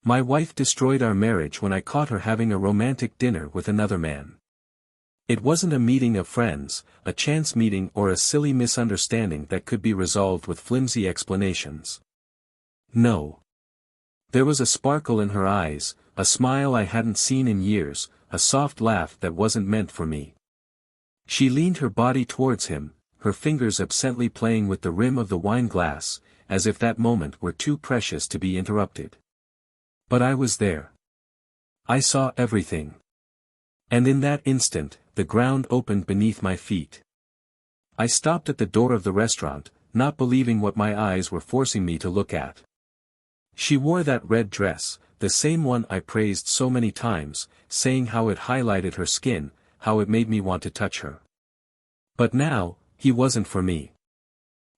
My wife destroyed our marriage when I caught her having a romantic dinner with another man. It wasn't a meeting of friends, a chance meeting or a silly misunderstanding that could be resolved with flimsy explanations. No. There was a sparkle in her eyes, a smile I hadn't seen in years, a soft laugh that wasn't meant for me. She leaned her body towards him, her fingers absently playing with the rim of the wine glass, as if that moment were too precious to be interrupted. But I was there. I saw everything. And in that instant, the ground opened beneath my feet. I stopped at the door of the restaurant, not believing what my eyes were forcing me to look at. She wore that red dress, the same one I praised so many times, saying how it highlighted her skin, how it made me want to touch her. But now, he wasn't for me.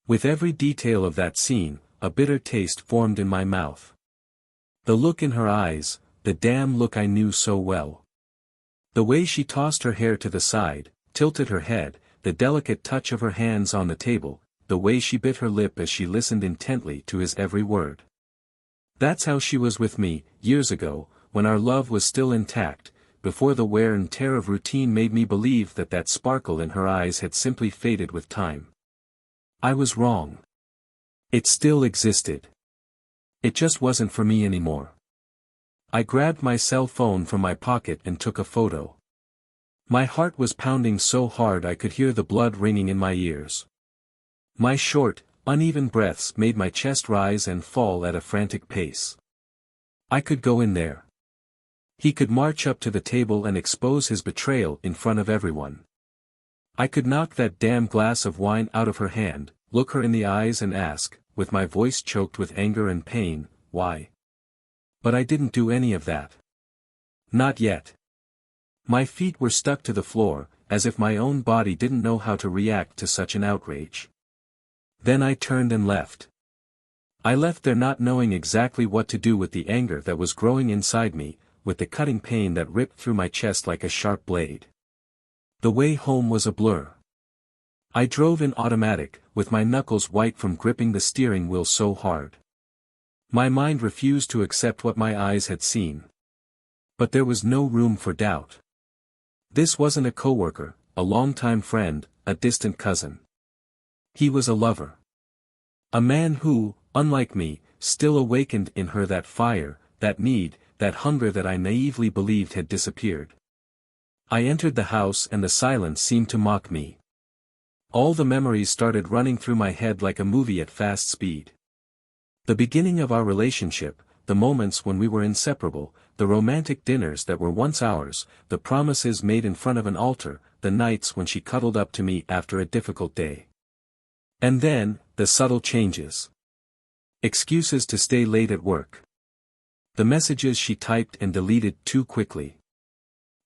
With every detail of that scene, a bitter taste formed in my mouth. The look in her eyes, the damn look I knew so well. The way she tossed her hair to the side, tilted her head, the delicate touch of her hands on the table, the way she bit her lip as she listened intently to his every word. That's how she was with me, years ago, when our love was still intact, before the wear and tear of routine made me believe that that sparkle in her eyes had simply faded with time. I was wrong. It still existed. It just wasn't for me anymore. I grabbed my cell phone from my pocket and took a photo. My heart was pounding so hard I could hear the blood ringing in my ears. My short, uneven breaths made my chest rise and fall at a frantic pace. I could go in there. He could march up to the table and expose his betrayal in front of everyone. I could knock that damn glass of wine out of her hand, look her in the eyes and ask, with my voice choked with anger and pain, why? But I didn't do any of that. Not yet. My feet were stuck to the floor, as if my own body didn't know how to react to such an outrage. Then I turned and left. I left there not knowing exactly what to do with the anger that was growing inside me, with the cutting pain that ripped through my chest like a sharp blade. The way home was a blur. I drove in automatic, with my knuckles white from gripping the steering wheel so hard. My mind refused to accept what my eyes had seen. But there was no room for doubt. This wasn't a coworker, a longtime friend, a distant cousin. He was a lover. A man who, unlike me, still awakened in her that fire, that need, that hunger that I naively believed had disappeared. I entered the house and the silence seemed to mock me. All the memories started running through my head like a movie at fast speed. The beginning of our relationship, the moments when we were inseparable, the romantic dinners that were once ours, the promises made in front of an altar, the nights when she cuddled up to me after a difficult day. And then, the subtle changes. Excuses to stay late at work. The messages she typed and deleted too quickly.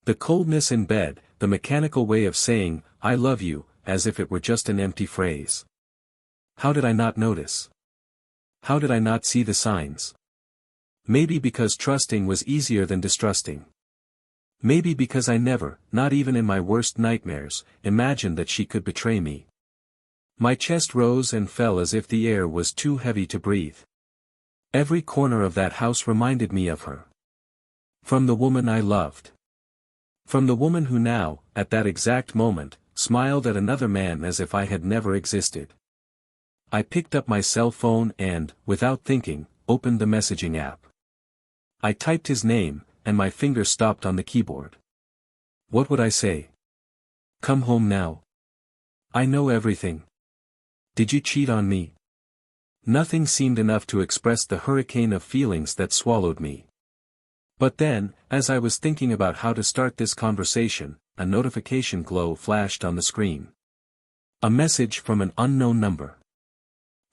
The coldness in bed, the mechanical way of saying, "I love you," as if it were just an empty phrase. How did I not notice? How did I not see the signs? Maybe because trusting was easier than distrusting. Maybe because I never, not even in my worst nightmares, imagined that she could betray me. My chest rose and fell as if the air was too heavy to breathe. Every corner of that house reminded me of her. From the woman I loved. From the woman who now, at that exact moment, smiled at another man as if I had never existed. I picked up my cell phone and, without thinking, opened the messaging app. I typed his name, and my finger stopped on the keyboard. What would I say? Come home now. I know everything. Did you cheat on me? Nothing seemed enough to express the hurricane of feelings that swallowed me. But then, as I was thinking about how to start this conversation, a notification glow flashed on the screen. A message from an unknown number.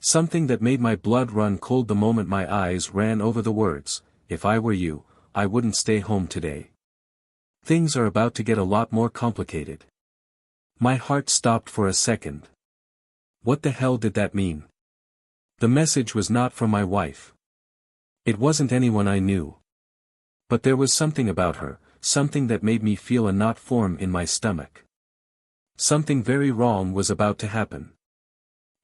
Something that made my blood run cold the moment my eyes ran over the words, "If I were you, I wouldn't stay home today." Things are about to get a lot more complicated. My heart stopped for a second. What the hell did that mean? The message was not from my wife. It wasn't anyone I knew. But there was something about her, something that made me feel a knot form in my stomach. Something very wrong was about to happen.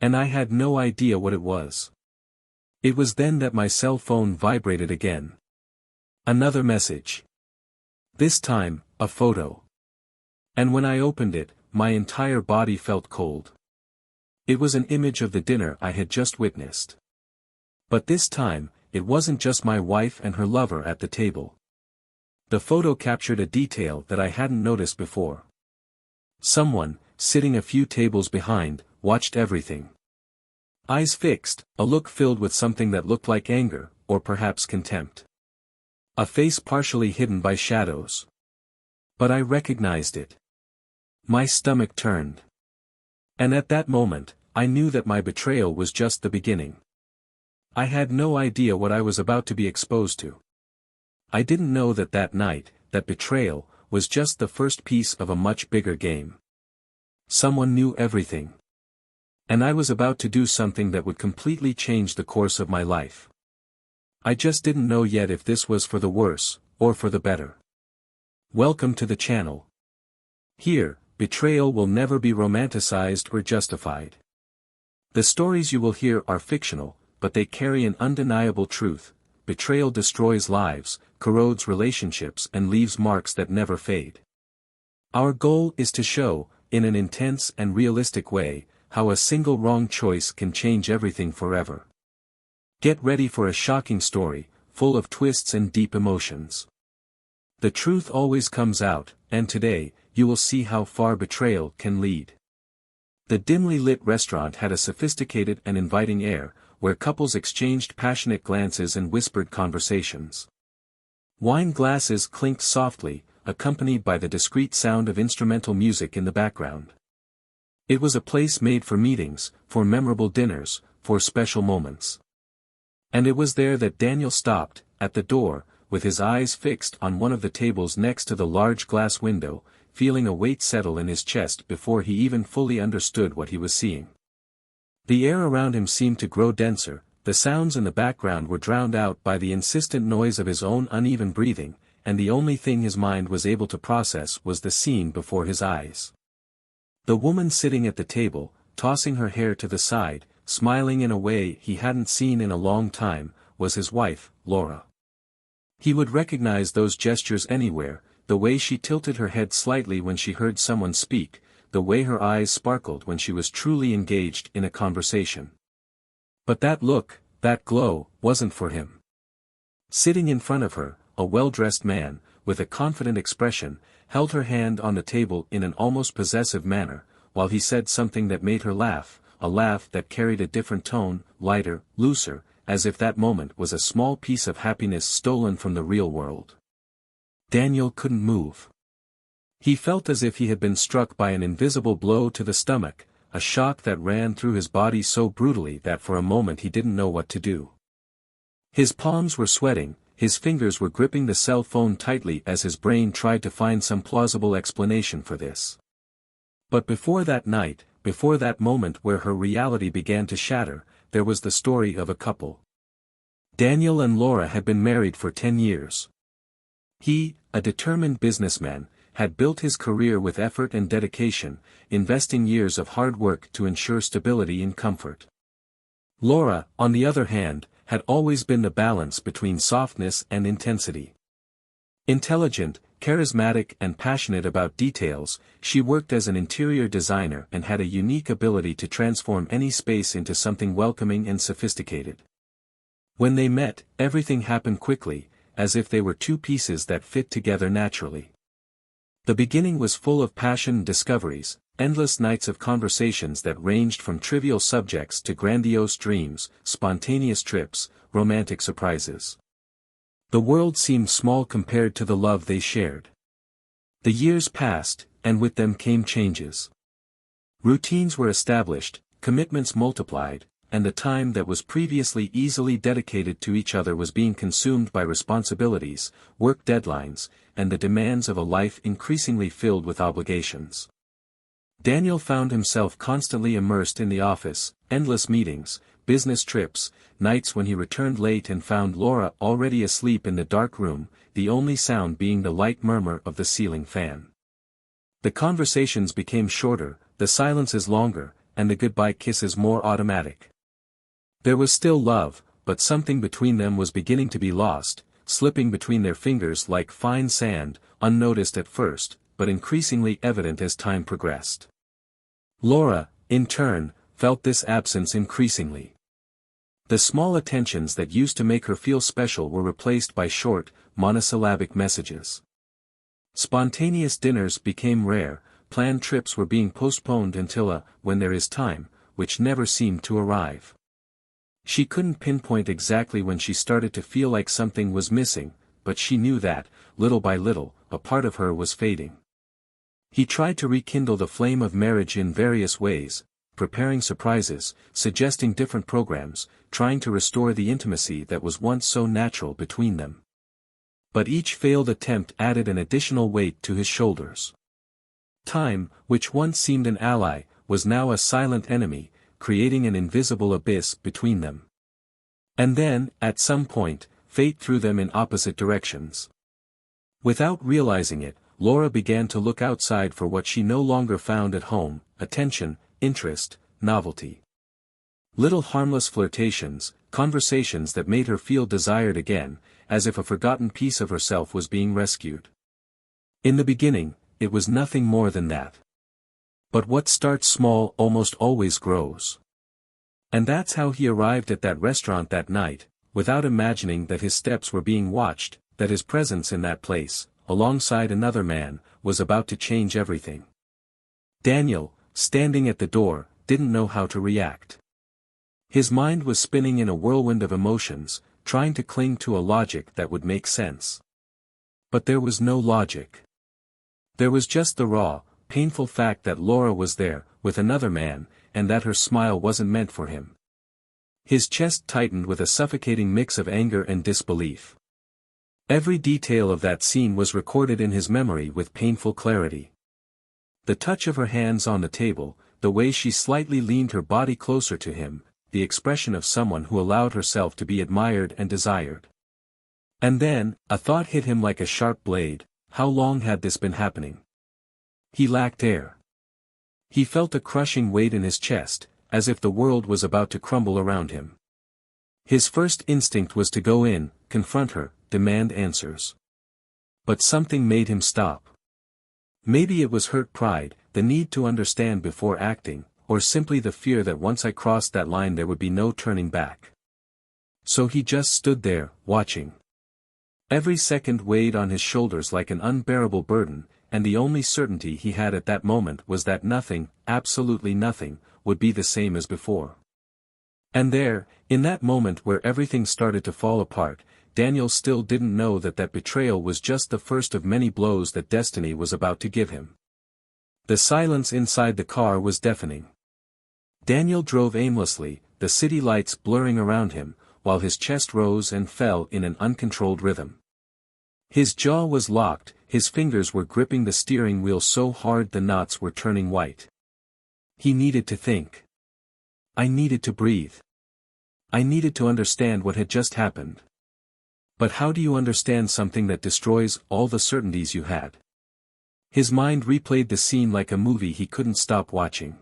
And I had no idea what it was. It was then that my cell phone vibrated again. Another message. This time, a photo. And when I opened it, my entire body felt cold. It was an image of the dinner I had just witnessed. But this time, it wasn't just my wife and her lover at the table. The photo captured a detail that I hadn't noticed before. Someone, sitting a few tables behind, watched everything. Eyes fixed, a look filled with something that looked like anger, or perhaps contempt. A face partially hidden by shadows. But I recognized it. My stomach turned. And at that moment, I knew that my betrayal was just the beginning. I had no idea what I was about to be exposed to. I didn't know that that night, that betrayal, was just the first piece of a much bigger game. Someone knew everything. And I was about to do something that would completely change the course of my life. I just didn't know yet if this was for the worse, or for the better. Welcome to the channel. Here, betrayal will never be romanticized or justified. The stories you will hear are fictional, but they carry an undeniable truth. Betrayal destroys lives, corrodes relationships and leaves marks that never fade. Our goal is to show, in an intense and realistic way, how a single wrong choice can change everything forever. Get ready for a shocking story, full of twists and deep emotions. The truth always comes out, and today, you will see how far betrayal can lead. The dimly lit restaurant had a sophisticated and inviting air, where couples exchanged passionate glances and whispered conversations. Wine glasses clinked softly, accompanied by the discreet sound of instrumental music in the background. It was a place made for meetings, for memorable dinners, for special moments. And it was there that Daniel stopped, at the door, with his eyes fixed on one of the tables next to the large glass window, feeling a weight settle in his chest before he even fully understood what he was seeing. The air around him seemed to grow denser, the sounds in the background were drowned out by the insistent noise of his own uneven breathing, and the only thing his mind was able to process was the scene before his eyes. The woman sitting at the table, tossing her hair to the side, smiling in a way he hadn't seen in a long time, was his wife, Laura. He would recognize those gestures anywhere, the way she tilted her head slightly when she heard someone speak, the way her eyes sparkled when she was truly engaged in a conversation. But that look, that glow, wasn't for him. Sitting in front of her, a well-dressed man, with a confident expression, held her hand on the table in an almost possessive manner, while he said something that made her laugh, a laugh that carried a different tone, lighter, looser, as if that moment was a small piece of happiness stolen from the real world. Daniel couldn't move. He felt as if he had been struck by an invisible blow to the stomach, a shock that ran through his body so brutally that for a moment he didn't know what to do. His palms were sweating, his fingers were gripping the cell phone tightly as his brain tried to find some plausible explanation for this. But before that night, before that moment where her reality began to shatter, there was the story of a couple. Daniel and Laura had been married for 10 years. He, a determined businessman, had built his career with effort and dedication, investing years of hard work to ensure stability and comfort. Laura, on the other hand, had always been the balance between softness and intensity. Intelligent, charismatic and passionate about details, she worked as an interior designer and had a unique ability to transform any space into something welcoming and sophisticated. When they met, everything happened quickly, as if they were two pieces that fit together naturally. The beginning was full of passion and discoveries, endless nights of conversations that ranged from trivial subjects to grandiose dreams, spontaneous trips, romantic surprises. The world seemed small compared to the love they shared. The years passed, and with them came changes. Routines were established, commitments multiplied, and the time that was previously easily dedicated to each other was being consumed by responsibilities, work deadlines, and the demands of a life increasingly filled with obligations. Daniel found himself constantly immersed in the office, endless meetings, business trips, nights when he returned late and found Laura already asleep in the dark room, the only sound being the light murmur of the ceiling fan. The conversations became shorter, the silences longer, and the goodbye kisses more automatic. There was still love, but something between them was beginning to be lost, slipping between their fingers like fine sand, unnoticed at first, but increasingly evident as time progressed. Laura, in turn, felt this absence increasingly. The small attentions that used to make her feel special were replaced by short, monosyllabic messages. Spontaneous dinners became rare, planned trips were being postponed until when there is time, which never seemed to arrive. She couldn't pinpoint exactly when she started to feel like something was missing, but she knew that, little by little, a part of her was fading. He tried to rekindle the flame of marriage in various ways, preparing surprises, suggesting different programs, trying to restore the intimacy that was once so natural between them. But each failed attempt added an additional weight to his shoulders. Time, which once seemed an ally, was now a silent enemy, creating an invisible abyss between them. And then, at some point, fate threw them in opposite directions. Without realizing it, Laura began to look outside for what she no longer found at home: attention, interest, novelty. Little harmless flirtations, conversations that made her feel desired again, as if a forgotten piece of herself was being rescued. In the beginning, it was nothing more than that. But what starts small almost always grows. And that's how he arrived at that restaurant that night, without imagining that his steps were being watched, that his presence in that place, alongside another man, was about to change everything. Daniel, standing at the door, didn't know how to react. His mind was spinning in a whirlwind of emotions, trying to cling to a logic that would make sense. But there was no logic. There was just the raw, painful fact that Laura was there, with another man, and that her smile wasn't meant for him. His chest tightened with a suffocating mix of anger and disbelief. Every detail of that scene was recorded in his memory with painful clarity. The touch of her hands on the table, the way she slightly leaned her body closer to him, the expression of someone who allowed herself to be admired and desired. And then, a thought hit him like a sharp blade: how long had this been happening? He lacked air. He felt a crushing weight in his chest, as if the world was about to crumble around him. His first instinct was to go in, confront her, demand answers. But something made him stop. Maybe it was hurt pride, the need to understand before acting, or simply the fear that once I crossed that line there would be no turning back. So he just stood there, watching. Every second weighed on his shoulders like an unbearable burden, and the only certainty he had at that moment was that nothing, absolutely nothing, would be the same as before. And there, in that moment where everything started to fall apart, Daniel still didn't know that that betrayal was just the first of many blows that destiny was about to give him. The silence inside the car was deafening. Daniel drove aimlessly, the city lights blurring around him, while his chest rose and fell in an uncontrolled rhythm. His jaw was locked, his fingers were gripping the steering wheel so hard the knots were turning white. He needed to think. I needed to breathe. I needed to understand what had just happened. But how do you understand something that destroys all the certainties you had? His mind replayed the scene like a movie he couldn't stop watching.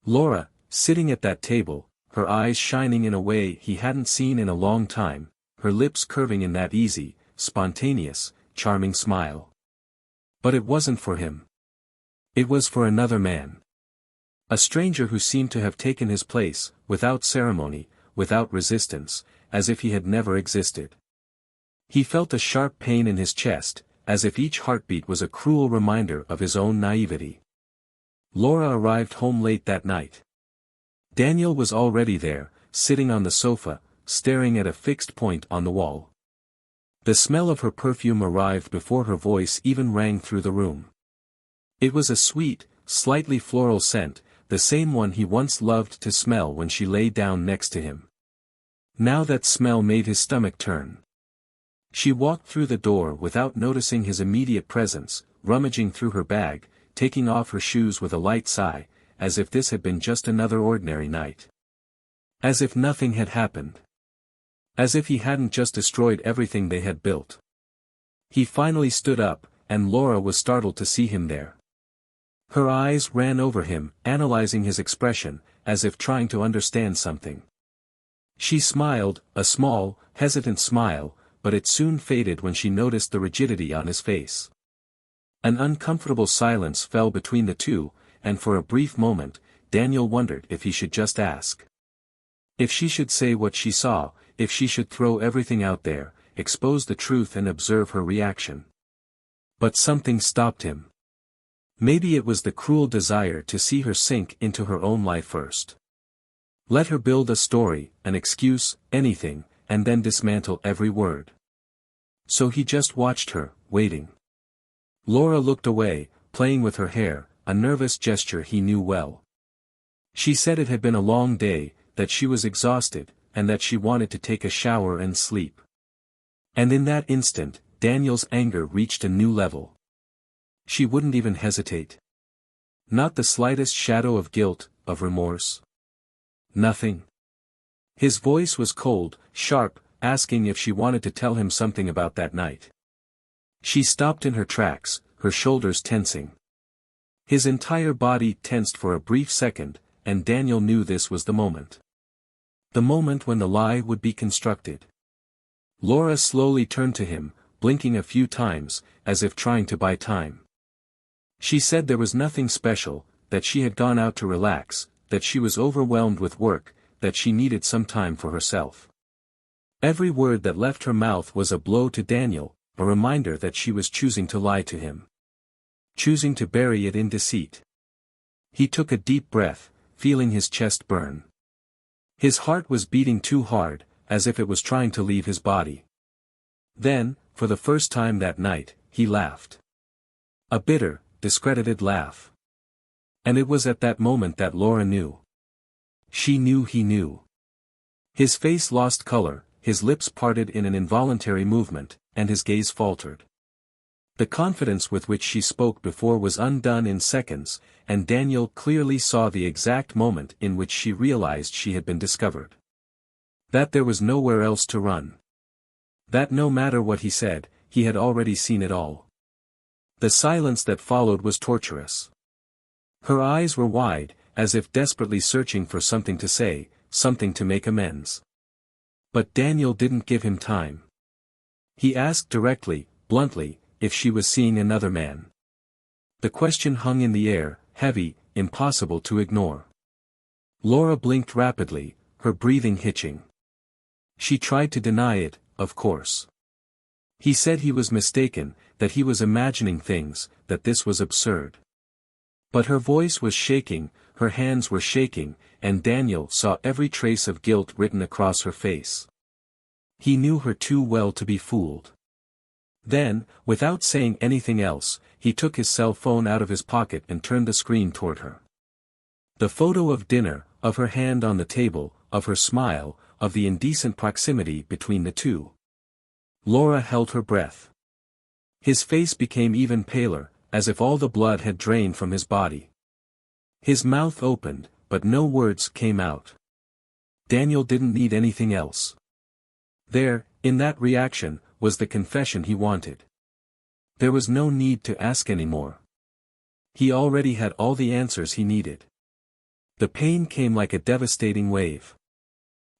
Laura, sitting at that table, her eyes shining in a way he hadn't seen in a long time, her lips curving in that easy, spontaneous, charming smile. But it wasn't for him. It was for another man. A stranger who seemed to have taken his place, without ceremony, without resistance, as if he had never existed. He felt a sharp pain in his chest, as if each heartbeat was a cruel reminder of his own naivety. Laura arrived home late that night. Daniel was already there, sitting on the sofa, staring at a fixed point on the wall. The smell of her perfume arrived before her voice even rang through the room. It was a sweet, slightly floral scent, the same one he once loved to smell when she lay down next to him. Now that smell made his stomach turn. She walked through the door without noticing his immediate presence, rummaging through her bag, taking off her shoes with a light sigh, as if this had been just another ordinary night. As if nothing had happened. As if he hadn't just destroyed everything they had built. He finally stood up, and Laura was startled to see him there. Her eyes ran over him, analyzing his expression, as if trying to understand something. She smiled, a small, hesitant smile, but it soon faded when she noticed the rigidity on his face. An uncomfortable silence fell between the two, and for a brief moment, Daniel wondered if he should just ask. If she should say what she saw, if she should throw everything out there, expose the truth and observe her reaction. But something stopped him. Maybe it was the cruel desire to see her sink into her own life first. Let her build a story, an excuse, anything, and then dismantle every word. So he just watched her, waiting. Laura looked away, playing with her hair, a nervous gesture he knew well. She said it had been a long day, that she was exhausted, and that she wanted to take a shower and sleep. And in that instant, Daniel's anger reached a new level. She wouldn't even hesitate. Not the slightest shadow of guilt, of remorse. Nothing. His voice was cold, sharp, asking if she wanted to tell him something about that night. She stopped in her tracks, her shoulders tensing. His entire body tensed for a brief second, and Daniel knew this was the moment. The moment when the lie would be constructed. Laura slowly turned to him, blinking a few times, as if trying to buy time. She said there was nothing special, that she had gone out to relax, that she was overwhelmed with work, that she needed some time for herself. Every word that left her mouth was a blow to Daniel, a reminder that she was choosing to lie to him. Choosing to bury it in deceit. He took a deep breath, feeling his chest burn. His heart was beating too hard, as if it was trying to leave his body. Then, for the first time that night, he laughed. A bitter, discredited laugh. And it was at that moment that Laura knew. She knew he knew. His face lost color, his lips parted in an involuntary movement, and his gaze faltered. The confidence with which she spoke before was undone in seconds, and Daniel clearly saw the exact moment in which she realized she had been discovered. That there was nowhere else to run. That no matter what he said, he had already seen it all. The silence that followed was torturous. Her eyes were wide, as if desperately searching for something to say, something to make amends. But Daniel didn't give him time. He asked directly, bluntly, if she was seeing another man. The question hung in the air, heavy, impossible to ignore. Laura blinked rapidly, her breathing hitching. She tried to deny it, of course. He said he was mistaken, that he was imagining things, that this was absurd. But her voice was shaking, her hands were shaking, and Daniel saw every trace of guilt written across her face. He knew her too well to be fooled. Then, without saying anything else, he took his cell phone out of his pocket and turned the screen toward her. The photo of dinner, of her hand on the table, of her smile, of the indecent proximity between the two. Laura held her breath. His face became even paler, as if all the blood had drained from his body. His mouth opened, but no words came out. Daniel didn't need anything else. There, in that reaction, was the confession he wanted. There was no need to ask anymore. He already had all the answers he needed. The pain came like a devastating wave.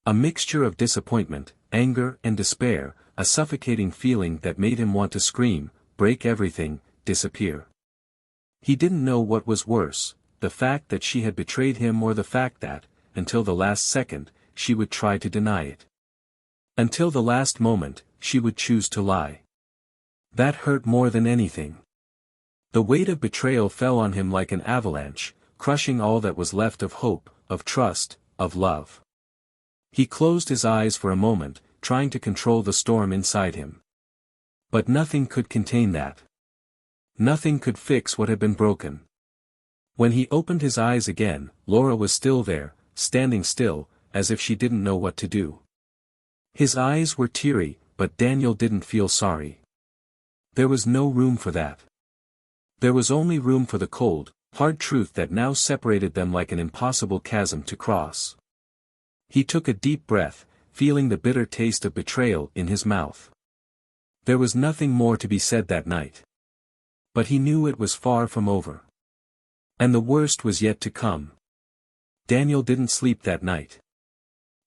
A mixture of disappointment, anger and despair, a suffocating feeling that made him want to scream, break everything, disappear. He didn't know what was worse, the fact that she had betrayed him or the fact that, until the last second, she would try to deny it. Until the last moment, she would choose to lie. That hurt more than anything. The weight of betrayal fell on him like an avalanche, crushing all that was left of hope, of trust, of love. He closed his eyes for a moment, trying to control the storm inside him. But nothing could contain that. Nothing could fix what had been broken. When he opened his eyes again, Laura was still there, standing still, as if she didn't know what to do. His eyes were teary, but Daniel didn't feel sorry. There was no room for that. There was only room for the cold, hard truth that now separated them like an impossible chasm to cross. He took a deep breath, feeling the bitter taste of betrayal in his mouth. There was nothing more to be said that night. But he knew it was far from over. And the worst was yet to come. Daniel didn't sleep that night.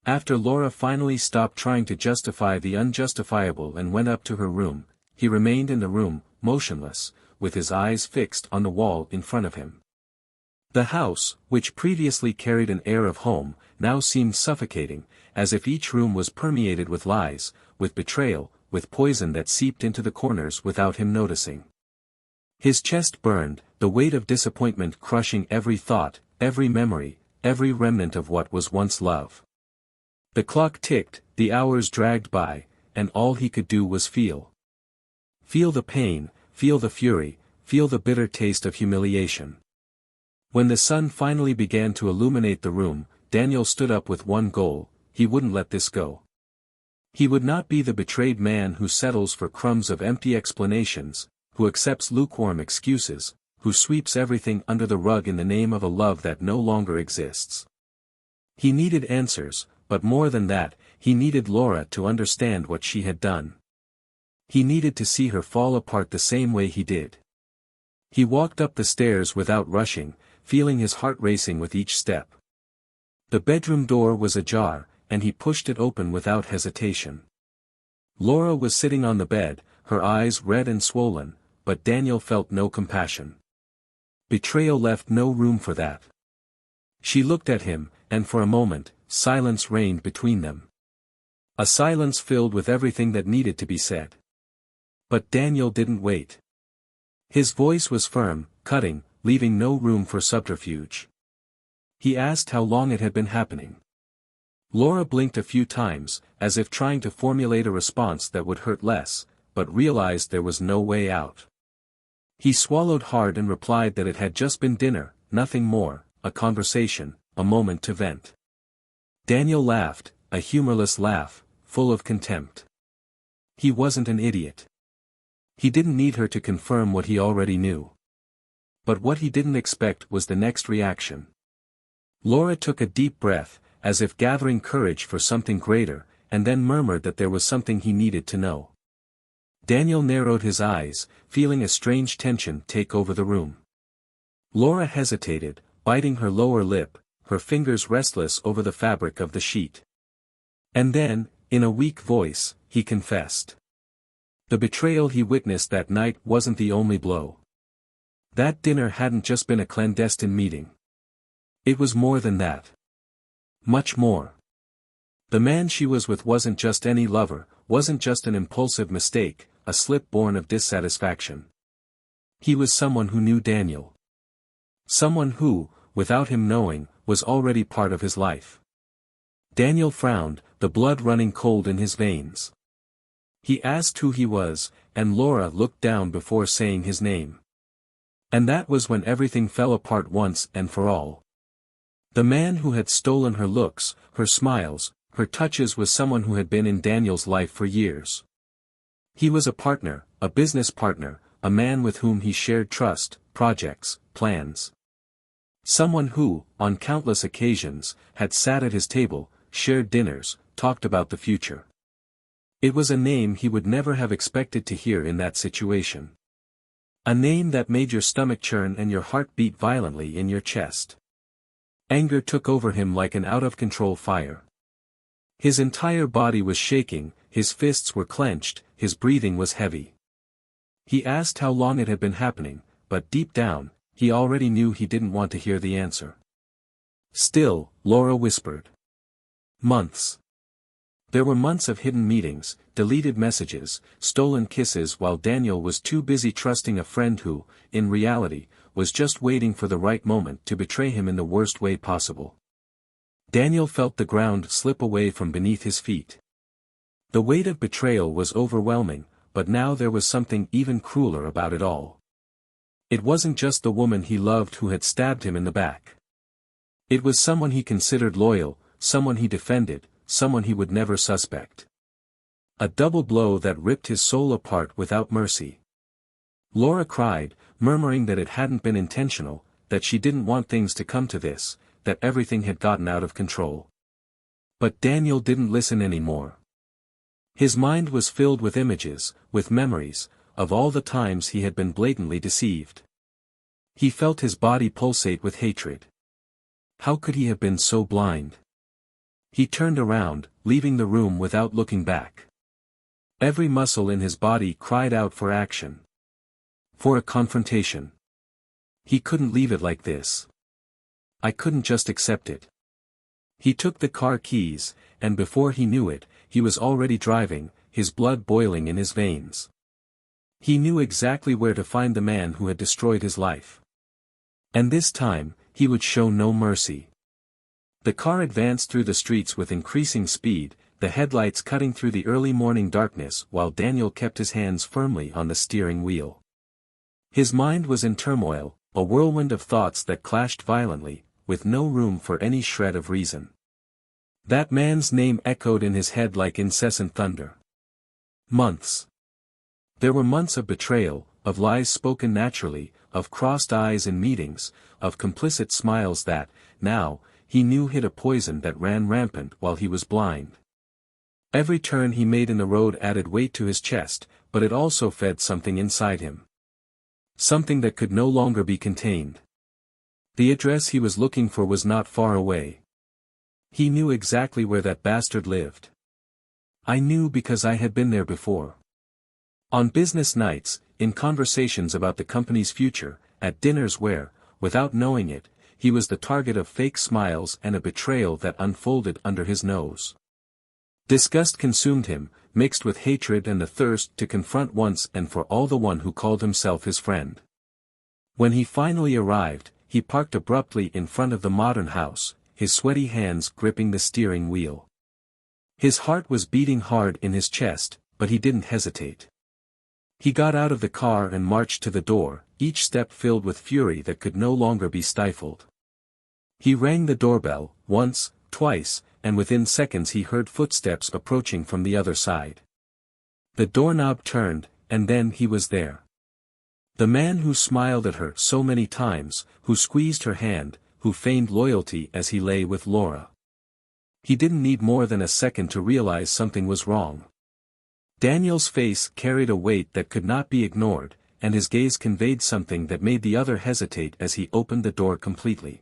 After Laura finally stopped trying to justify the unjustifiable and went up to her room, he remained in the room, motionless, with his eyes fixed on the wall in front of him. The house, which previously carried an air of home, now seemed suffocating, as if each room was permeated with lies, with betrayal, with poison that seeped into the corners without him noticing. His chest burned, the weight of disappointment crushing every thought, every memory, every remnant of what was once love. The clock ticked, the hours dragged by, and all he could do was feel. Feel the pain, feel the fury, feel the bitter taste of humiliation. When the sun finally began to illuminate the room, Daniel stood up with one goal: he wouldn't let this go. He would not be the betrayed man who settles for crumbs of empty explanations, who accepts lukewarm excuses, who sweeps everything under the rug in the name of a love that no longer exists. He needed answers, but more than that, he needed Laura to understand what she had done. He needed to see her fall apart the same way he did. He walked up the stairs without rushing, feeling his heart racing with each step. The bedroom door was ajar, and he pushed it open without hesitation. Laura was sitting on the bed, her eyes red and swollen, but Daniel felt no compassion. Betrayal left no room for that. She looked at him, and for a moment, silence reigned between them. A silence filled with everything that needed to be said. But Daniel didn't wait. His voice was firm, cutting, leaving no room for subterfuge. He asked how long it had been happening. Laura blinked a few times, as if trying to formulate a response that would hurt less, but realized there was no way out. He swallowed hard and replied that it had just been dinner, nothing more, a conversation, a moment to vent. Daniel laughed, a humorless laugh, full of contempt. He wasn't an idiot. He didn't need her to confirm what he already knew. But what he didn't expect was the next reaction. Laura took a deep breath, as if gathering courage for something greater, and then murmured that there was something he needed to know. Daniel narrowed his eyes, feeling a strange tension take over the room. Laura hesitated, biting her lower lip, her fingers restless over the fabric of the sheet. And then, in a weak voice, he confessed. The betrayal he witnessed that night wasn't the only blow. That dinner hadn't just been a clandestine meeting. It was more than that. Much more. The man she was with wasn't just any lover, wasn't just an impulsive mistake, a slip born of dissatisfaction. He was someone who knew Daniel. Someone who, without him knowing, was already part of his life. Daniel frowned, the blood running cold in his veins. He asked who he was, and Laura looked down before saying his name. And that was when everything fell apart once and for all. The man who had stolen her looks, her smiles, her touches was someone who had been in Daniel's life for years. He was a partner, a business partner, a man with whom he shared trust, projects, plans. Someone who, on countless occasions, had sat at his table, shared dinners, talked about the future. It was a name he would never have expected to hear in that situation. A name that made your stomach churn and your heart beat violently in your chest. Anger took over him like an out-of-control fire. His entire body was shaking, his fists were clenched, his breathing was heavy. He asked how long it had been happening, but deep down, he already knew he didn't want to hear the answer. Still, Laura whispered. Months. There were months of hidden meetings, deleted messages, stolen kisses while Daniel was too busy trusting a friend who, in reality, was just waiting for the right moment to betray him in the worst way possible. Daniel felt the ground slip away from beneath his feet. The weight of betrayal was overwhelming, but now there was something even crueler about it all. It wasn't just the woman he loved who had stabbed him in the back. It was someone he considered loyal, someone he defended, someone he would never suspect. A double blow that ripped his soul apart without mercy. Laura cried, murmuring that it hadn't been intentional, that she didn't want things to come to this, that everything had gotten out of control. But Daniel didn't listen anymore. His mind was filled with images, with memories, of all the times he had been blatantly deceived. He felt his body pulsate with hatred. How could he have been so blind? He turned around, leaving the room without looking back. Every muscle in his body cried out for action. For a confrontation. He couldn't leave it like this. I couldn't just accept it. He took the car keys, and before he knew it, he was already driving, his blood boiling in his veins. He knew exactly where to find the man who had destroyed his life. And this time, he would show no mercy. The car advanced through the streets with increasing speed, the headlights cutting through the early morning darkness while Daniel kept his hands firmly on the steering wheel. His mind was in turmoil, a whirlwind of thoughts that clashed violently, with no room for any shred of reason. That man's name echoed in his head like incessant thunder. Months. There were months of betrayal, of lies spoken naturally, of crossed eyes in meetings, of complicit smiles that, now, he knew hid a poison that ran rampant while he was blind. Every turn he made in the road added weight to his chest, but it also fed something inside him. Something that could no longer be contained. The address he was looking for was not far away. He knew exactly where that bastard lived. I knew because I had been there before. On business nights, in conversations about the company's future, at dinners where, without knowing it, he was the target of fake smiles and a betrayal that unfolded under his nose. Disgust consumed him, mixed with hatred and the thirst to confront once and for all the one who called himself his friend. When he finally arrived, he parked abruptly in front of the modern house, his sweaty hands gripping the steering wheel. His heart was beating hard in his chest, but he didn't hesitate. He got out of the car and marched to the door, each step filled with fury that could no longer be stifled. He rang the doorbell, once, twice, and within seconds he heard footsteps approaching from the other side. The doorknob turned, and then he was there. The man who smiled at her so many times, who squeezed her hand, who feigned loyalty as he lay with Laura. He didn't need more than a second to realize something was wrong. Daniel's face carried a weight that could not be ignored, and his gaze conveyed something that made the other hesitate as he opened the door completely.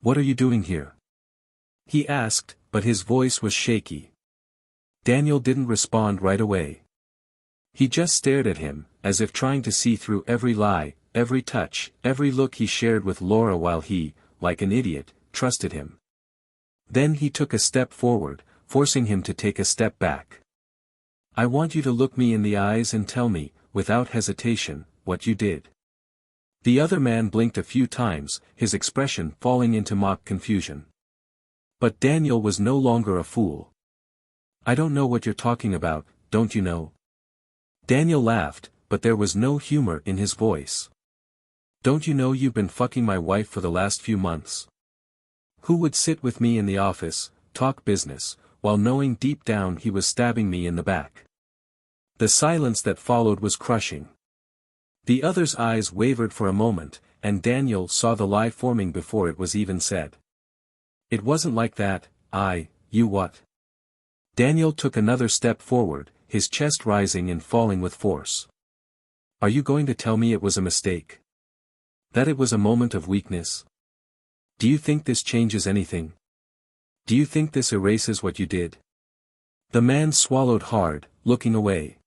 "What are you doing here?" he asked, but his voice was shaky. Daniel didn't respond right away. He just stared at him, as if trying to see through every lie, every touch, every look he shared with Laura while he, like an idiot, trusted him. Then he took a step forward, forcing him to take a step back. "I want you to look me in the eyes and tell me, without hesitation, what you did." The other man blinked a few times, his expression falling into mock confusion. But Daniel was no longer a fool. "I don't know what you're talking about, don't you know?" Daniel laughed, but there was no humor in his voice. "Don't you know you've been fucking my wife for the last few months? Who would sit with me in the office, talk business, while knowing deep down he was stabbing me in the back?" The silence that followed was crushing. The other's eyes wavered for a moment, and Daniel saw the lie forming before it was even said. "It wasn't like that, you what?" Daniel took another step forward, his chest rising and falling with force. "Are you going to tell me it was a mistake? That it was a moment of weakness? Do you think this changes anything? Do you think this erases what you did?" The man swallowed hard, looking away.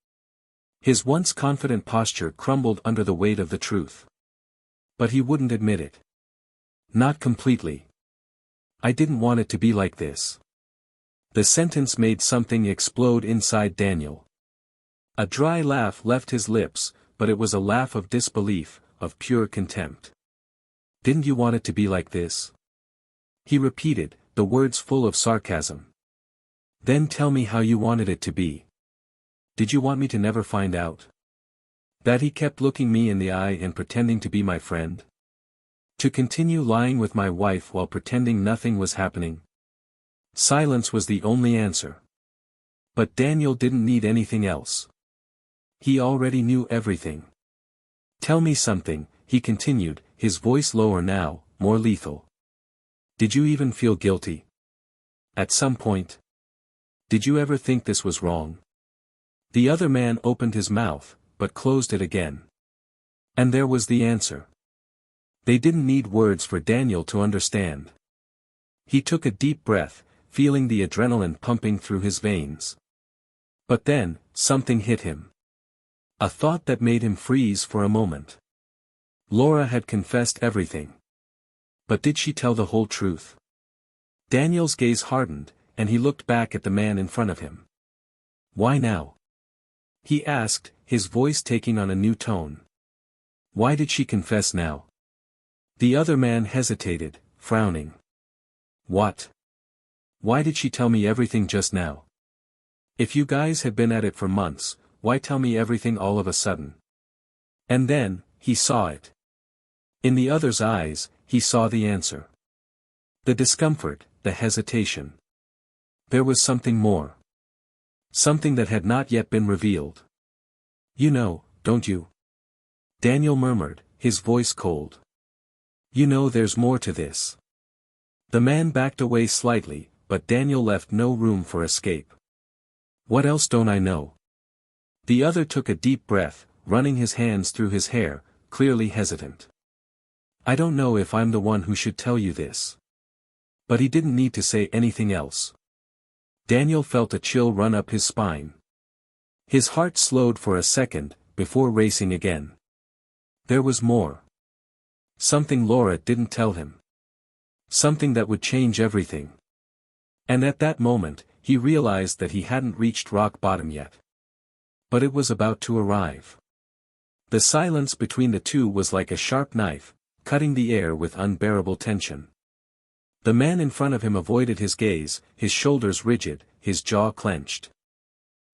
His once confident posture crumbled under the weight of the truth. But he wouldn't admit it. "Not completely. I didn't want it to be like this." The sentence made something explode inside Daniel. A dry laugh left his lips, but it was a laugh of disbelief, of pure contempt. "Didn't you want it to be like this?" He repeated, the words full of sarcasm. "Then tell me how you wanted it to be. Did you want me to never find out? That he kept looking me in the eye and pretending to be my friend? To continue lying with my wife while pretending nothing was happening?" Silence was the only answer. But Daniel didn't need anything else. He already knew everything. "Tell me something," he continued, his voice lower now, more lethal. "Did you even feel guilty? At some point? Did you ever think this was wrong?" The other man opened his mouth, but closed it again. And there was the answer. They didn't need words for Daniel to understand. He took a deep breath, feeling the adrenaline pumping through his veins. But then, something hit him. A thought that made him freeze for a moment. Laura had confessed everything. But did she tell the whole truth? Daniel's gaze hardened, and he looked back at the man in front of him. "Why now?" he asked, his voice taking on a new tone. Why did she confess now? The other man hesitated, frowning. What? Why did she tell me everything just now? If you guys had been at it for months, why tell me everything all of a sudden? And then, he saw it. In the other's eyes, he saw the answer. The discomfort, the hesitation. There was something more. Something that had not yet been revealed. "You know, don't you?" Daniel murmured, his voice cold. "You know there's more to this." The man backed away slightly, but Daniel left no room for escape. "What else don't I know?" The other took a deep breath, running his hands through his hair, clearly hesitant. "I don't know if I'm the one who should tell you this." But he didn't need to say anything else. Daniel felt a chill run up his spine. His heart slowed for a second, before racing again. There was more. Something Laura didn't tell him. Something that would change everything. And at that moment, he realized that he hadn't reached rock bottom yet. But it was about to arrive. The silence between the two was like a sharp knife, cutting the air with unbearable tension. The man in front of him avoided his gaze, his shoulders rigid, his jaw clenched.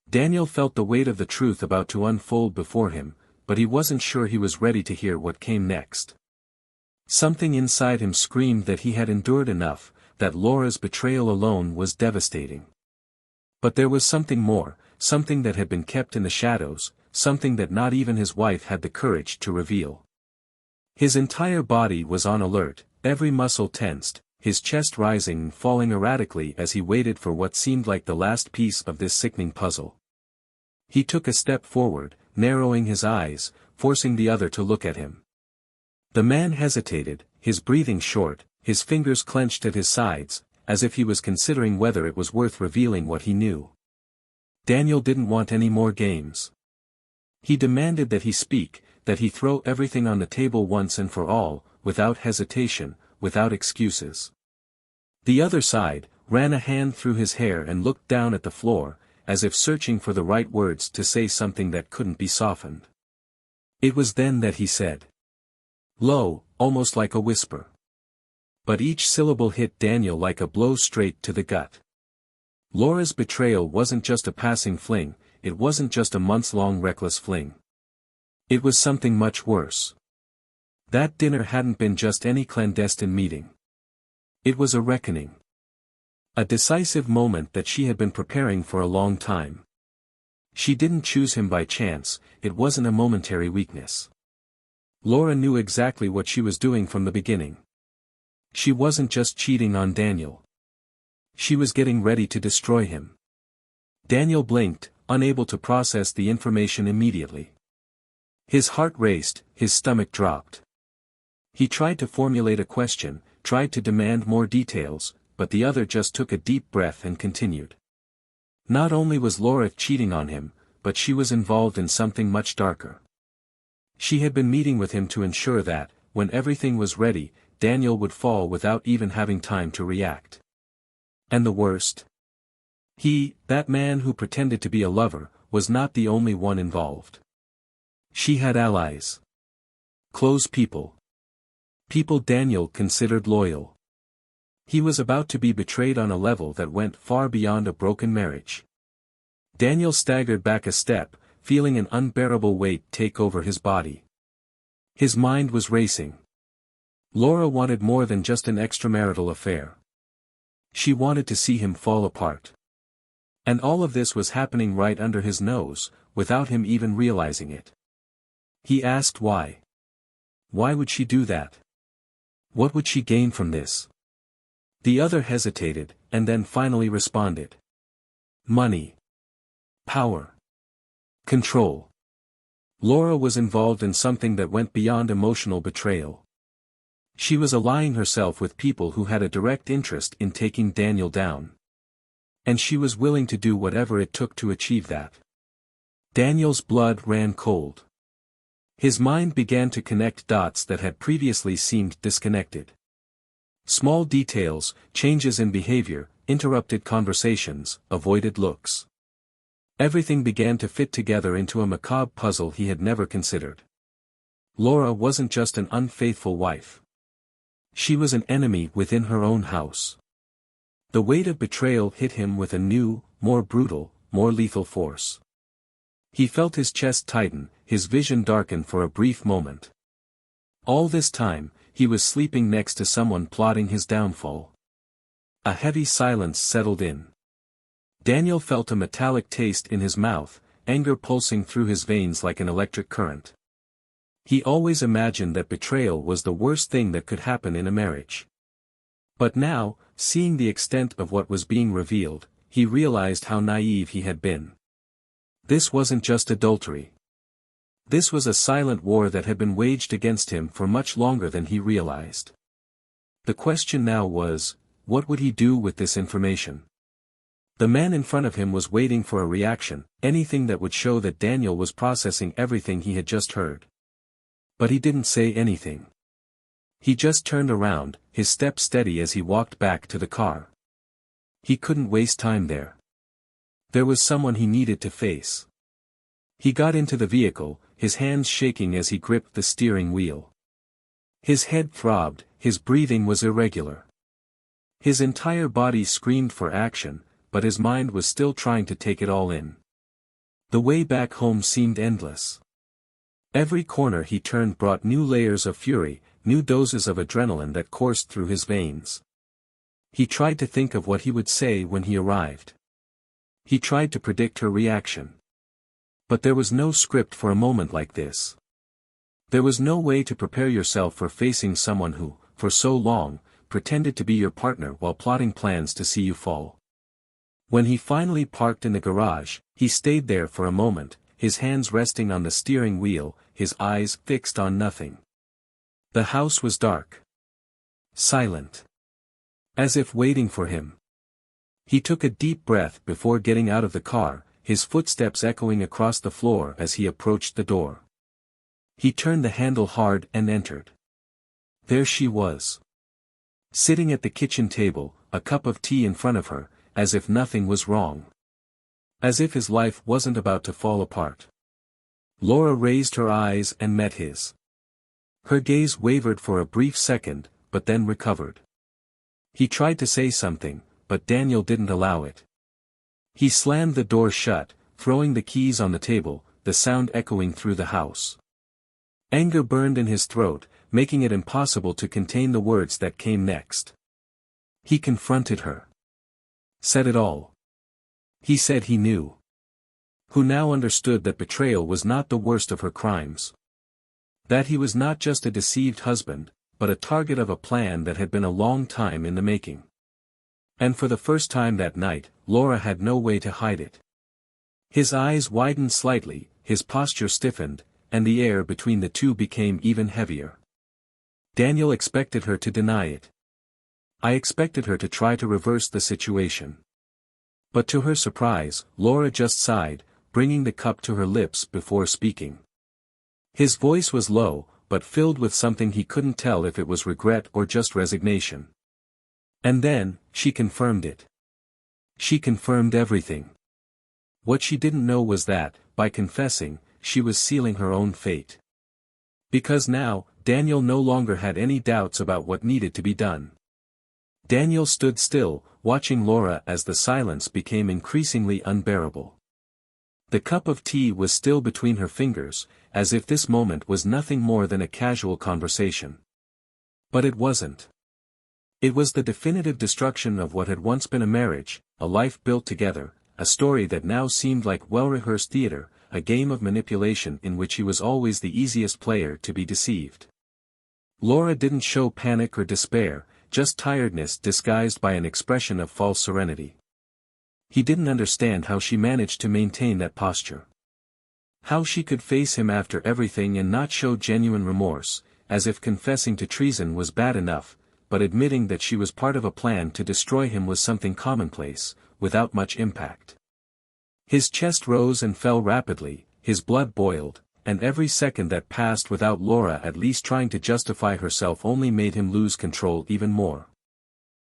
Daniel felt the weight of the truth about to unfold before him, but he wasn't sure he was ready to hear what came next. Something inside him screamed that he had endured enough, that Laura's betrayal alone was devastating. But there was something more, something that had been kept in the shadows, something that not even his wife had the courage to reveal. His entire body was on alert, every muscle tensed, his chest rising and falling erratically as he waited for what seemed like the last piece of this sickening puzzle. He took a step forward, narrowing his eyes, forcing the other to look at him. The man hesitated, his breathing short, his fingers clenched at his sides, as if he was considering whether it was worth revealing what he knew. Daniel didn't want any more games. He demanded that he speak, that he throw everything on the table once and for all, without hesitation, without excuses. The other side, ran a hand through his hair and looked down at the floor, as if searching for the right words to say something that couldn't be softened. It was then that he said. Low, almost like a whisper. But each syllable hit Daniel like a blow straight to the gut. Laura's betrayal wasn't just a passing fling, it wasn't just a months-long reckless fling. It was something much worse. That dinner hadn't been just any clandestine meeting. It was a reckoning. A decisive moment that she had been preparing for a long time. She didn't choose him by chance, it wasn't a momentary weakness. Laura knew exactly what she was doing from the beginning. She wasn't just cheating on Daniel. She was getting ready to destroy him. Daniel blinked, unable to process the information immediately. His heart raced, his stomach dropped. He tried to formulate a question, tried to demand more details, but the other just took a deep breath and continued. Not only was Laura cheating on him, but she was involved in something much darker. She had been meeting with him to ensure that, when everything was ready, Daniel would fall without even having time to react. And the worst? He, that man who pretended to be a lover, was not the only one involved. She had allies. Close people. People Daniel considered loyal. He was about to be betrayed on a level that went far beyond a broken marriage. Daniel staggered back a step, feeling an unbearable weight take over his body. His mind was racing. Laura wanted more than just an extramarital affair. She wanted to see him fall apart. And all of this was happening right under his nose, without him even realizing it. He asked why. Why would she do that? What would she gain from this? The other hesitated, and then finally responded. Money. Power. Control. Laura was involved in something that went beyond emotional betrayal. She was allying herself with people who had a direct interest in taking Daniel down. And she was willing to do whatever it took to achieve that. Daniel's blood ran cold. His mind began to connect dots that had previously seemed disconnected. Small details, changes in behavior, interrupted conversations, avoided looks. Everything began to fit together into a macabre puzzle he had never considered. Laura wasn't just an unfaithful wife. She was an enemy within her own house. The weight of betrayal hit him with a new, more brutal, more lethal force. He felt his chest tighten, his vision darken for a brief moment. All this time, he was sleeping next to someone plotting his downfall. A heavy silence settled in. Daniel felt a metallic taste in his mouth, anger pulsing through his veins like an electric current. He always imagined that betrayal was the worst thing that could happen in a marriage. But now, seeing the extent of what was being revealed, he realized how naive he had been. This wasn't just adultery. This was a silent war that had been waged against him for much longer than he realized. The question now was, what would he do with this information? The man in front of him was waiting for a reaction, anything that would show that Daniel was processing everything he had just heard. But he didn't say anything. He just turned around, his step steady as he walked back to the car. He couldn't waste time there. There was someone he needed to face. He got into the vehicle, his hands shaking as he gripped the steering wheel. His head throbbed, his breathing was irregular. His entire body screamed for action, but his mind was still trying to take it all in. The way back home seemed endless. Every corner he turned brought new layers of fury, new doses of adrenaline that coursed through his veins. He tried to think of what he would say when he arrived. He tried to predict her reaction. But there was no script for a moment like this. There was no way to prepare yourself for facing someone who, for so long, pretended to be your partner while plotting plans to see you fall. When he finally parked in the garage, he stayed there for a moment, his hands resting on the steering wheel, his eyes fixed on nothing. The house was dark. Silent. As if waiting for him. He took a deep breath before getting out of the car, his footsteps echoing across the floor as he approached the door. He turned the handle hard and entered. There she was. Sitting at the kitchen table, a cup of tea in front of her, as if nothing was wrong. As if his life wasn't about to fall apart. Laura raised her eyes and met his. Her gaze wavered for a brief second, but then recovered. He tried to say something, but Daniel didn't allow it. He slammed the door shut, throwing the keys on the table, the sound echoing through the house. Anger burned in his throat, making it impossible to contain the words that came next. He confronted her. Said it all. He said he knew. Who now understood that betrayal was not the worst of her crimes. That he was not just a deceived husband, but a target of a plan that had been a long time in the making. And for the first time that night, Laura had no way to hide it. His eyes widened slightly, his posture stiffened, and the air between the two became even heavier. Daniel expected her to deny it. I expected her to try to reverse the situation. But to her surprise, Laura just sighed, bringing the cup to her lips before speaking. His voice was low, but filled with something he couldn't tell if it was regret or just resignation. And then, she confirmed it. She confirmed everything. What she didn't know was that, by confessing, she was sealing her own fate. Because now, Daniel no longer had any doubts about what needed to be done. Daniel stood still, watching Laura as the silence became increasingly unbearable. The cup of tea was still between her fingers, as if this moment was nothing more than a casual conversation. But it wasn't. It was the definitive destruction of what had once been a marriage, a life built together, a story that now seemed like well-rehearsed theater, a game of manipulation in which he was always the easiest player to be deceived. Laura didn't show panic or despair, just tiredness disguised by an expression of false serenity. He didn't understand how she managed to maintain that posture. How she could face him after everything and not show genuine remorse, as if confessing to treason was bad enough, but admitting that she was part of a plan to destroy him was something commonplace, without much impact. His chest rose and fell rapidly, his blood boiled, and every second that passed without Laura at least trying to justify herself only made him lose control even more.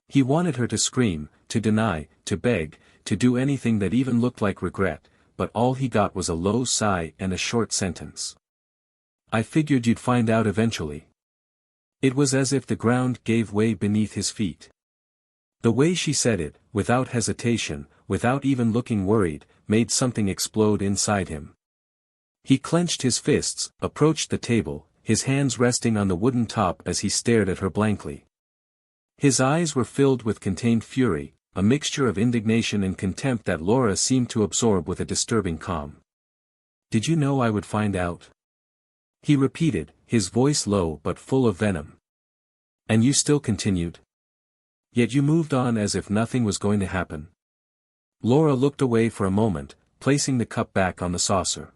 He wanted her to scream, to deny, to beg, to do anything that even looked like regret, but all he got was a low sigh and a short sentence. "I figured you'd find out eventually." It was as if the ground gave way beneath his feet. The way she said it, without hesitation, without even looking worried, made something explode inside him. He clenched his fists, approached the table, his hands resting on the wooden top as he stared at her blankly. His eyes were filled with contained fury, a mixture of indignation and contempt that Laura seemed to absorb with a disturbing calm. "Did you know I would find out?" he repeated, his voice low but full of venom. "And you still continued? Yet you moved on as if nothing was going to happen." Laura looked away for a moment, placing the cup back on the saucer.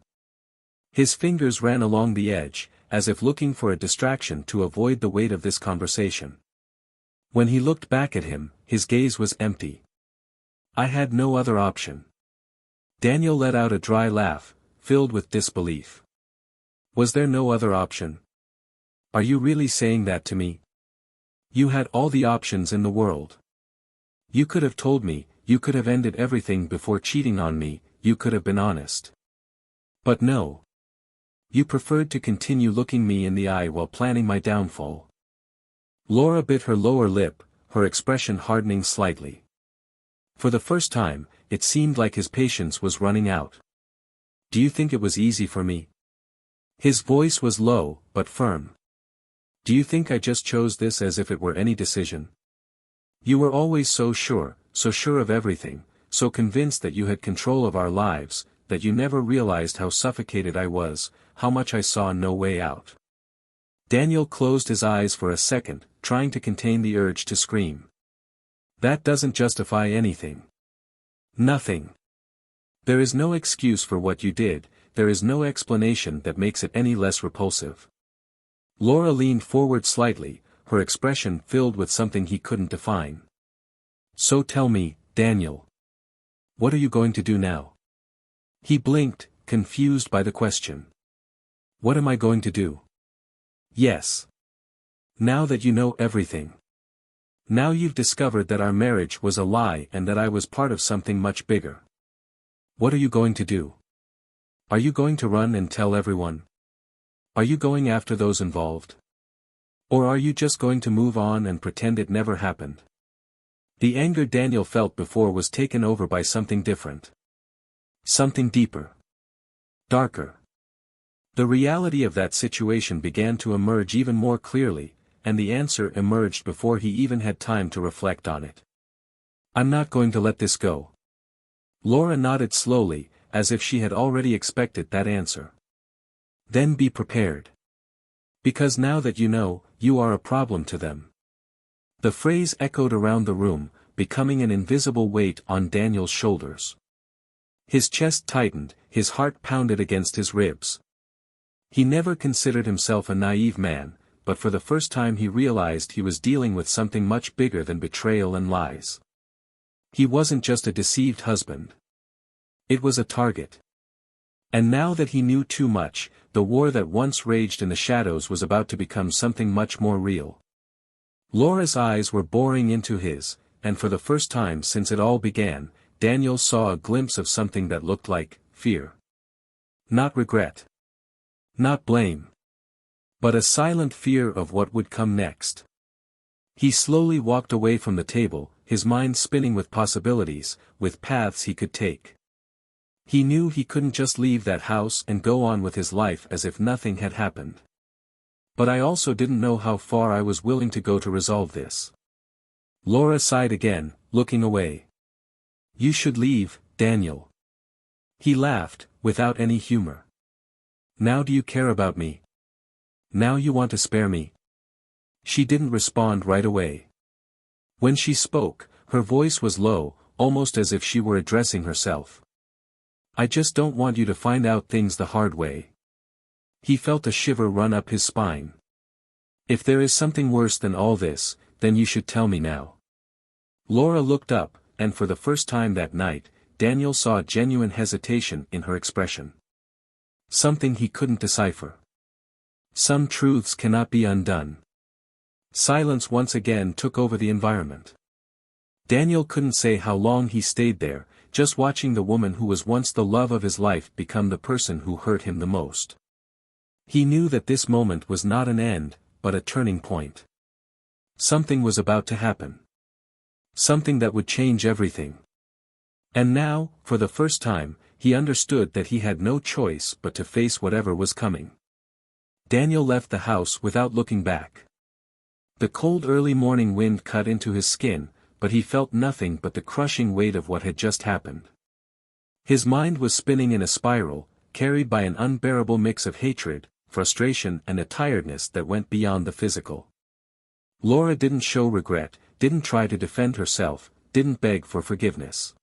His fingers ran along the edge, as if looking for a distraction to avoid the weight of this conversation. When he looked back at him, his gaze was empty. "I had no other option." Daniel let out a dry laugh, filled with disbelief. "Was there no other option? Are you really saying that to me? You had all the options in the world. You could have told me, you could have ended everything before cheating on me, you could have been honest. But no. You preferred to continue looking me in the eye while planning my downfall." Laura bit her lower lip, her expression hardening slightly. For the first time, it seemed like his patience was running out. "Do you think it was easy for me?" His voice was low, but firm. "Do you think I just chose this as if it were any decision? You were always so sure of everything, so convinced that you had control of our lives, that you never realized how suffocated I was, how much I saw no way out." Daniel closed his eyes for a second, trying to contain the urge to scream. "That doesn't justify anything. Nothing. There is no excuse for what you did, there is no explanation that makes it any less repulsive." Laura leaned forward slightly, her expression filled with something he couldn't define. "So tell me, Daniel. What are you going to do now?" He blinked, confused by the question. "What am I going to do?" "Yes. Now that you know everything. Now you've discovered that our marriage was a lie and that I was part of something much bigger. What are you going to do? Are you going to run and tell everyone? Are you going after those involved? Or are you just going to move on and pretend it never happened?" The anger Daniel felt before was taken over by something different. Something deeper. Darker. The reality of that situation began to emerge even more clearly, and the answer emerged before he even had time to reflect on it. "I'm not going to let this go." Laura nodded slowly, as if she had already expected that answer. "Then be prepared. Because now that you know, you are a problem to them." The phrase echoed around the room, becoming an invisible weight on Daniel's shoulders. His chest tightened, his heart pounded against his ribs. He never considered himself a naive man, but for the first time he realized he was dealing with something much bigger than betrayal and lies. He wasn't just a deceived husband. It was a target. And now that he knew too much, the war that once raged in the shadows was about to become something much more real. Laura's eyes were boring into his, and for the first time since it all began, Daniel saw a glimpse of something that looked like fear. Not regret. Not blame. But a silent fear of what would come next. He slowly walked away from the table, his mind spinning with possibilities, with paths he could take. He knew he couldn't just leave that house and go on with his life as if nothing had happened. But I also didn't know how far I was willing to go to resolve this. Laura sighed again, looking away. "You should leave, Daniel." He laughed, without any humor. "Now do you care about me? Now you want to spare me?" She didn't respond right away. When she spoke, her voice was low, almost as if she were addressing herself. "I just don't want you to find out things the hard way." He felt a shiver run up his spine. "If there is something worse than all this, then you should tell me now." Laura looked up, and for the first time that night, Daniel saw genuine hesitation in her expression. Something he couldn't decipher. Some truths cannot be undone. Silence once again took over the environment. Daniel couldn't say how long he stayed there, just watching the woman who was once the love of his life become the person who hurt him the most. He knew that this moment was not an end, but a turning point. Something was about to happen. Something that would change everything. And now, for the first time, he understood that he had no choice but to face whatever was coming. Daniel left the house without looking back. The cold early morning wind cut into his skin, but he felt nothing but the crushing weight of what had just happened. His mind was spinning in a spiral, carried by an unbearable mix of hatred, frustration and a tiredness that went beyond the physical. Laura didn't show regret, didn't try to defend herself, didn't beg for forgiveness.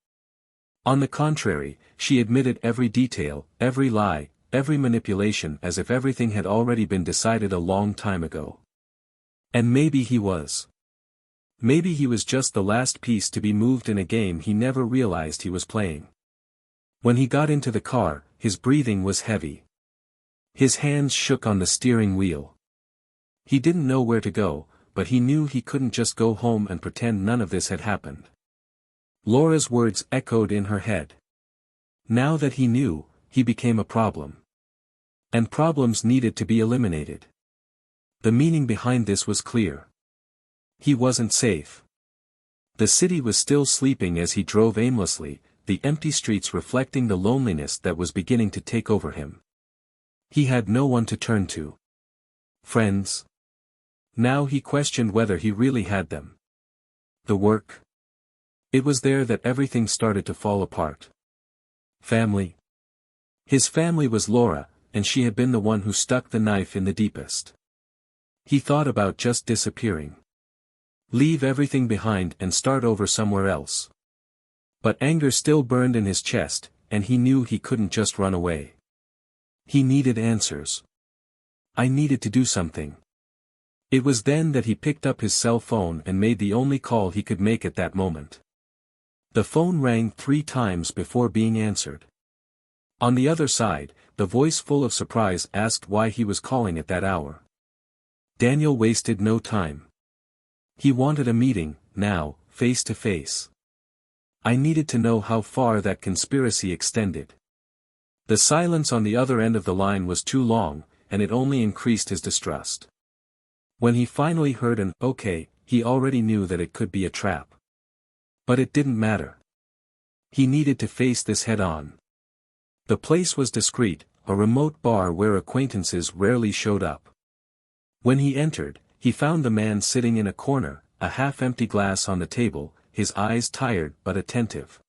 On the contrary, she admitted every detail, every lie, every manipulation as if everything had already been decided a long time ago. And maybe he was. Maybe he was just the last piece to be moved in a game he never realized he was playing. When he got into the car, his breathing was heavy. His hands shook on the steering wheel. He didn't know where to go, but he knew he couldn't just go home and pretend none of this had happened. Laura's words echoed in her head. Now that he knew, he became a problem. And problems needed to be eliminated. The meaning behind this was clear. He wasn't safe. The city was still sleeping as he drove aimlessly, the empty streets reflecting the loneliness that was beginning to take over him. He had no one to turn to. Friends? Now he questioned whether he really had them. The work? It was there that everything started to fall apart. Family? His family was Laura, and she had been the one who stuck the knife in the deepest. He thought about just disappearing. Leave everything behind and start over somewhere else. But anger still burned in his chest, and he knew he couldn't just run away. He needed answers. I needed to do something. It was then that he picked up his cell phone and made the only call he could make at that moment. The phone rang 3 times before being answered. On the other side, the voice full of surprise asked why he was calling at that hour. Daniel wasted no time. He wanted a meeting, now, face to face. I needed to know how far that conspiracy extended. The silence on the other end of the line was too long, and it only increased his distrust. When he finally heard an "okay," he already knew that it could be a trap. But it didn't matter. He needed to face this head-on. The place was discreet, a remote bar where acquaintances rarely showed up. When he entered, he found the man sitting in a corner, a half-empty glass on the table, his eyes tired but attentive.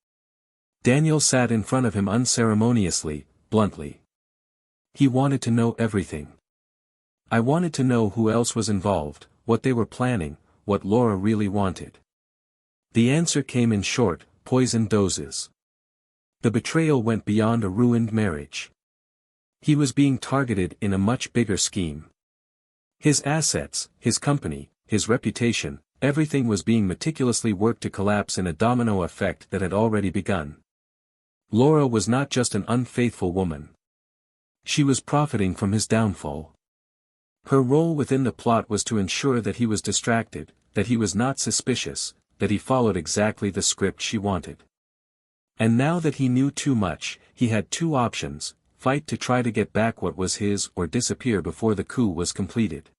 Daniel sat in front of him unceremoniously, bluntly. He wanted to know everything. I wanted to know who else was involved, what they were planning, what Laura really wanted. The answer came in short, poisoned doses. The betrayal went beyond a ruined marriage. He was being targeted in a much bigger scheme. His assets, his company, his reputation, everything was being meticulously worked to collapse in a domino effect that had already begun. Laura was not just an unfaithful woman. She was profiting from his downfall. Her role within the plot was to ensure that he was distracted, that he was not suspicious, that he followed exactly the script she wanted. And now that he knew too much, he had 2 options: fight to try to get back what was his or disappear before the coup was completed.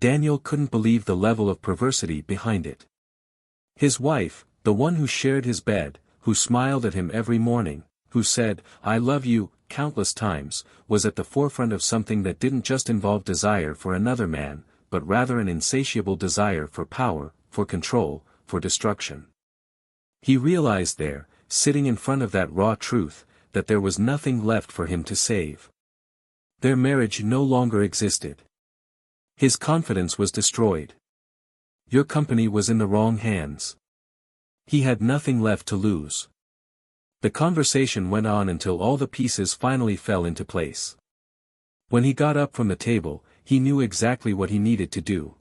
Daniel couldn't believe the level of perversity behind it. His wife, the one who shared his bed, who smiled at him every morning, who said, "I love you," countless times, was at the forefront of something that didn't just involve desire for another man, but rather an insatiable desire for power, for control, for destruction. He realized there, sitting in front of that raw truth, that there was nothing left for him to save. Their marriage no longer existed. His confidence was destroyed. Your company was in the wrong hands. He had nothing left to lose. The conversation went on until all the pieces finally fell into place. When he got up from the table, he knew exactly what he needed to do.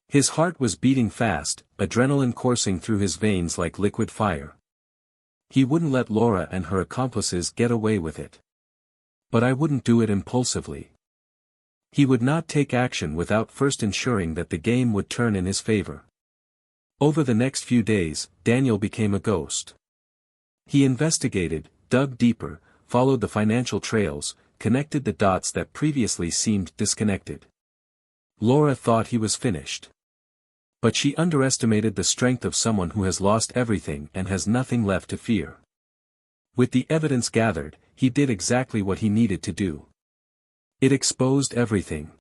His heart was beating fast, adrenaline coursing through his veins like liquid fire. He wouldn't let Laura and her accomplices get away with it. But I wouldn't do it impulsively. He would not take action without first ensuring that the game would turn in his favor. Over the next few days, Daniel became a ghost. He investigated, dug deeper, followed the financial trails, connected the dots that previously seemed disconnected. Laura thought he was finished. But she underestimated the strength of someone who has lost everything and has nothing left to fear. With the evidence gathered, he did exactly what he needed to do. It exposed everything.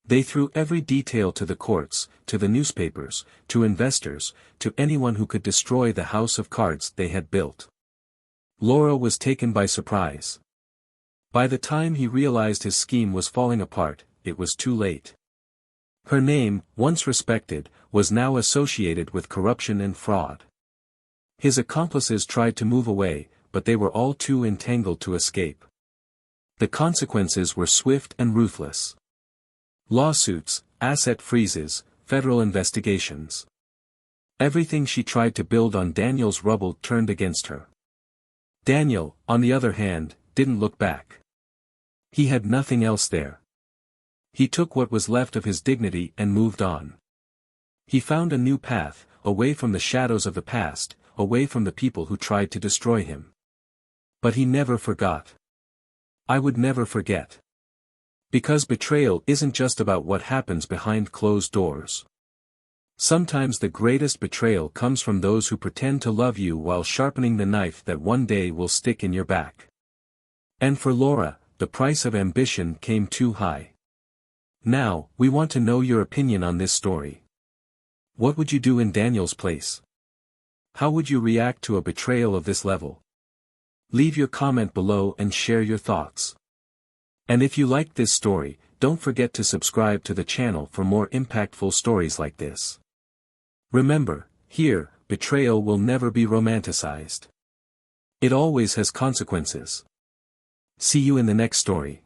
They threw every detail to the courts, to the newspapers, to investors, to anyone who could destroy the house of cards they had built. Laura was taken by surprise. By the time he realized his scheme was falling apart, it was too late. Her name, once respected, was now associated with corruption and fraud. His accomplices tried to move away, but they were all too entangled to escape. The consequences were swift and ruthless. Lawsuits, asset freezes, federal investigations. Everything she tried to build on Daniel's rubble turned against her. Daniel, on the other hand, didn't look back. He had nothing else there. He took what was left of his dignity and moved on. He found a new path, away from the shadows of the past, away from the people who tried to destroy him. But he never forgot. I would never forget. Because betrayal isn't just about what happens behind closed doors. Sometimes the greatest betrayal comes from those who pretend to love you while sharpening the knife that one day will stick in your back. And for Laura, the price of ambition came too high. Now, we want to know your opinion on this story. What would you do in Daniel's place? How would you react to a betrayal of this level? Leave your comment below and share your thoughts. And if you liked this story, don't forget to subscribe to the channel for more impactful stories like this. Remember, here, betrayal will never be romanticized. It always has consequences. See you in the next story.